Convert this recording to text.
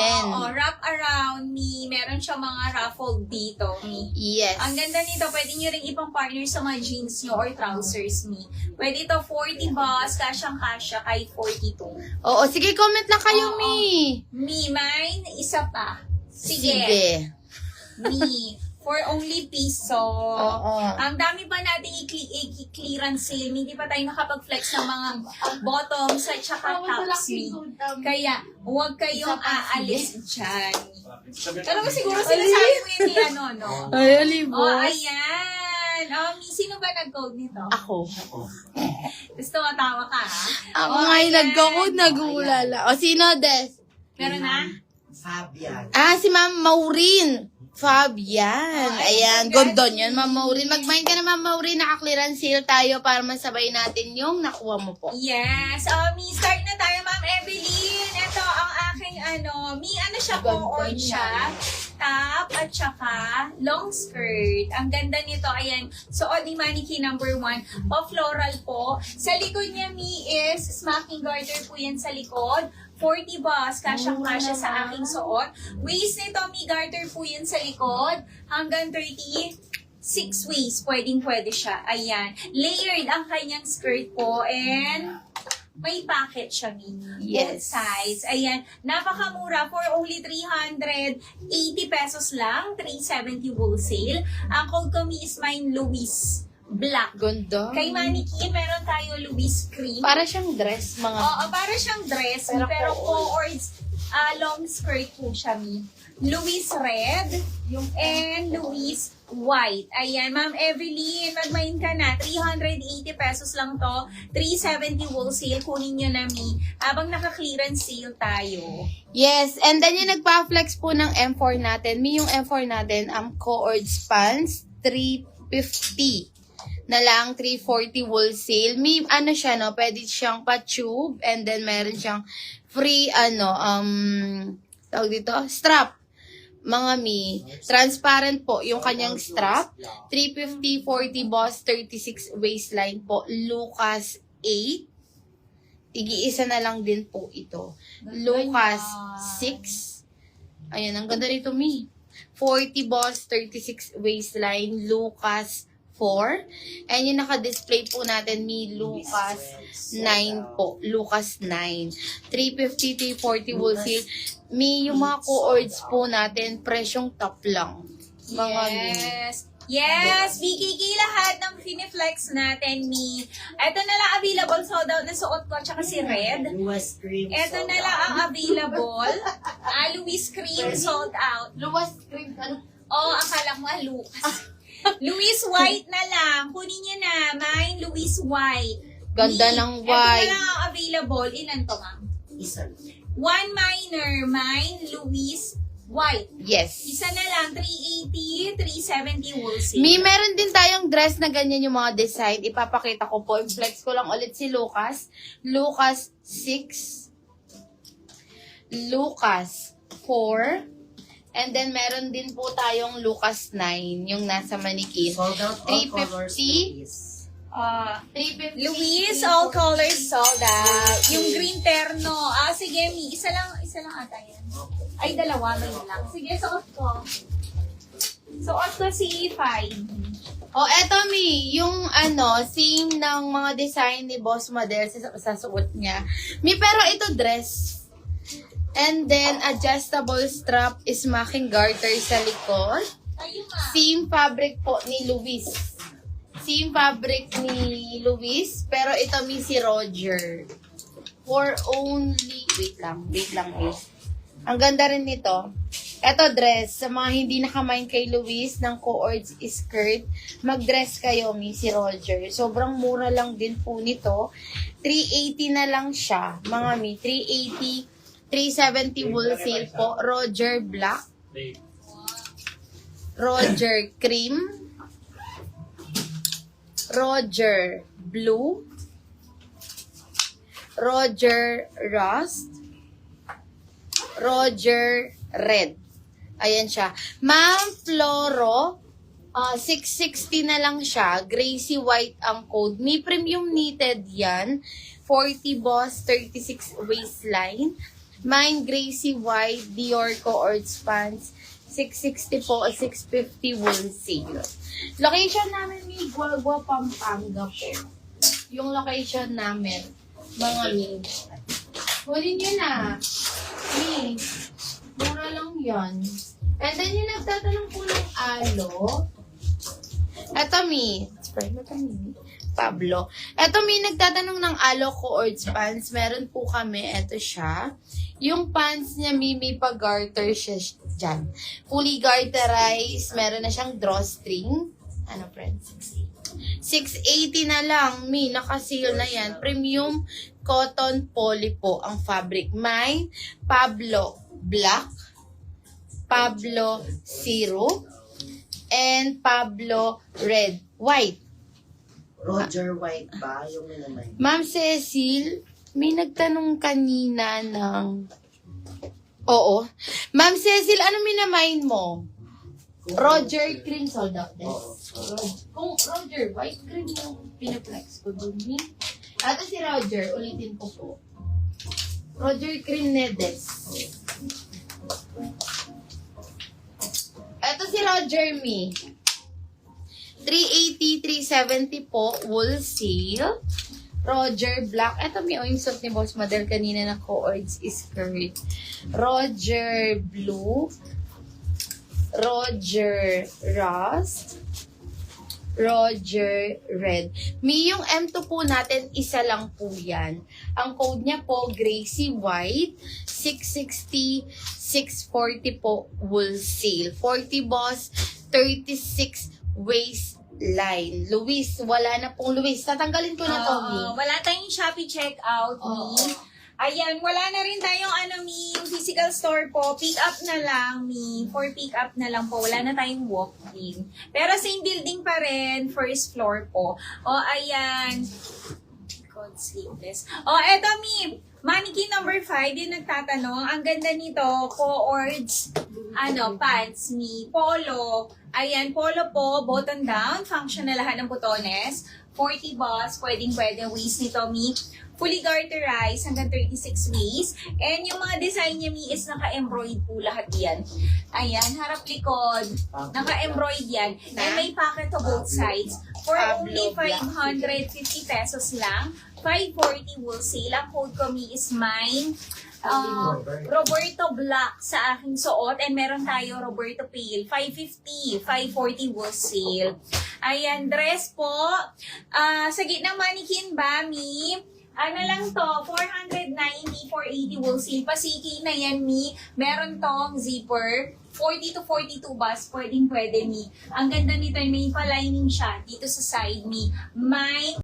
Oo, wrap around me. Meron siya mga ruffled dito, me. Yes. Ang ganda nito, pwede nyo rin ipang partner sa mga jeans nyo or trousers, me. Pwede ito 40 boss, kasyang-kasya, kahit 42. Oo, sige, comment lang kayo, Oo. Mi. Me, mine, isa pa. Sige. Me, for only piso. Oo. Ang dami pa natin i-clearance sale. Hindi pa tayo nakapag-flex ng mga bottoms at saka tops. Kaya, huwag kayong aalis dyan. Alam mo siguro sinasabi mo yun ni ano, no? Ay, alibos. Oh, ayan. Sino ba nag-code nito? Ako. Gusto matawa ka, ha? Ako Oh, nga yung ayan. nag-code, nag-uulala. O, sino, Des? Meron na? Fabian. Si Ma'am Maureen. Fabian. Oh, Ayan, congrats. ganda niyan, Ma'am Maureen. Mag-mind ka na, Ma'am Maureen. Naka-clearance sale tayo para masabay natin yung nakuha mo po. Yes. Start na tayo, Ma'am Evelyn. Ito ang aking ano siya, Ganda co-ord niya. siya. Top at saka long skirt. Ang ganda nito, ayan. Suot ni Mannequin number 1. Pa-floral po. Sa likod niya, Mi, is smacking garter po yan sa likod. 40 boss, kasyang-kasya sa aking suot. Waist nito, Mi, garter po yan sa likod. Hanggang 36 waist, pwedeng-pwede siya. Ayan. Layered ang kanyang skirt po. And may packet siya, Mi. Both Yes. sides. Ayan. Napakamura. For only 380 pesos lang. 370 wholesale. Ang code ko, Mi, is mine, Luis Black. Ganda. Kay Mannequin, meron tayo Luis Cream. Para siyang dress, mga... Oo, para siyang dress, pero co-ords, long skirt po siya, Mi. Louis Red, and Louis White. Ayan, Ma'am Evelyn, mag-mine ka na. 380 pesos lang to. 370 wholesale. Kunin nyo na, Mi. Habang naka-clearance sale tayo. Yes, and then yung nagpa-flex po ng M4 natin, yung M4 natin, co-ords pants, 350 na lang, 340 wholesale. May ano siya, no, pwede siyang pa-tube, and then meron siyang free, tawag dito, strap. Mga Mi, transparent po yung kanyang strap. 350, 40 boss, 36 waistline po. Lucas 8. Tigi-isa na lang din po ito. Lucas 6. Ayan, ang ganda rito, Mi. 40 boss, 36 waistline. Lucas 4. And yung naka-display po natin, Mi, Lucas 9 po. Lucas 9. 350, 340 wholesale. Mi, yung mga co-ords po natin, presyong top lang. Mga Mi. Yes, BKK lahat ng Finiflex natin, Mi. Ito na lang available, sold out na suot ko, tsaka si Red. Louis Cream. Ito na lang ang available. Louis Cream, sold out. Luwas cream, ano? Oh, akala mo, Lucas. Louis White na lang. Kunin niyo na. Mine, Louis White. Ganda Mi, ng Ito na white. lang ang available. Ilan to, ma'am? Isa. One minor. Mine, Louis White. Yes. Isa na lang. 380, 370 wholesale. Mi, meron din tayong dress na ganyan yung mga design. Ipapakita ko po. I-flex ko lang ulit si Lucas. Lucas 6. Lucas 4. And then, meron din po tayong Lucas 9, yung nasa Mannequin. Sold out all colors, 350. please. 350. Louis, all colors sold out. Yung green terno. Sige, Mi. Isa lang ata yan. Ay, dalawa. May lang. Sige, suot ko. Suot ko si 5. Oh, eto Mi, yung same ng mga design ni Boss Madel sa suot niya. Mi, pero ito dress. And then, adjustable strap is smacking garter sa likod. Tayo, ma. Same fabric po ni Luis. Same fabric ni Luis, pero ito Mi si Roger. For only, wait lang. Ang ganda rin nito. Ito dress, sa mga hindi nakamain kay Luis ng co-ords skirt, mag-dress kayo, Mi, si Roger. Sobrang mura lang din po nito. 380 na lang siya, mga Mi. 380, 370 wholesale po. Roger Black. Roger Cream. Roger Blue. Roger Rust. Roger Red. Ayan siya. Ma'am Floro, 660 na lang siya. Gracie White ang code. May premium knitted yan. 40 boss, 36 waistline. Mine, Gracie White, Dior Coords Pants. 660 po o 650 wholesale. Location namin, may Guagua, Pampanga po. Yung location namin, mga mi. Kunin nyo na. Mi, mura lang yan. And then yung nagtatanong po ng alo, eto mi, Pablo. Eto mi, nagtatanong ng alo Coords Pants. Meron po kami, eto siya. Yung pants niya, may pa-garter siya dyan. Fully garterized. Meron na siyang drawstring. Ano, friends? 680 na lang. Naka-sale na yan. Premium cotton poly po ang fabric. May Pablo Black, Pablo Zero, and Pablo Red. White. Roger White ba? Yung naman. Ma'am Cecil, may nagtanong kanina ng... Oo. Ma'am Cecil, ano minamain mo? Roger Cream sold out this. Kung Roger, white cream yung pinaplex ko dun. Ito si Roger, ulitin ko po. Roger Cream Nedes. Ito si Roger Me. 380, 370 po, wholesale. Roger Black. Ito may yung suit ni Boss Model kanina na Coords skirt. Roger Blue. Roger Rust. Roger Red. May yung M2 po natin, isa lang po yan. Ang code niya po, Gracie White. 660, 640 po, wholesale. 40 boss, 36 waistline. Luis, wala na pong Luis. Tatanggalin ko na to, Mi. Wala tayong Shopee checkout, Mi. Ayan, wala na rin tayong Mi, yung physical store po. Pick up na lang, Mi. For pick up na lang po. Wala na tayong walk-in. Pero same building pa rin, first floor po. Ayan. God, sleepless. Eto, Mi. Mannequin number 5, yung nagtatanong. Ang ganda nito, Coords, pants, Mi. Polo. Ayan, polo po, button down. Function na lahat ng butones. 40 boss, pwede waist nito, Mi. Fully garterized hanggang 36 waist. And yung mga design niya, Mi, is naka-embroid po lahat yan. Ayan, harap likod. Naka-embroid yan. And may pocket to both sides. For only 550 pesos lang. 540 wholesale. Ang code ko, Mi, is mine. Roberto Black sa aking suot. And meron tayo Roberto Pale. 550. 540 wholesale. Ayan, dress po. Sa gitnang mannequin ba, Mi? Ano lang to, 490, 480 wholesale. Pasiki na yan, Mi. Meron tong zipper. 40 to 42 bus, pwede, Mi. Ang ganda nito, may pa-lining siya dito sa side, Mi. May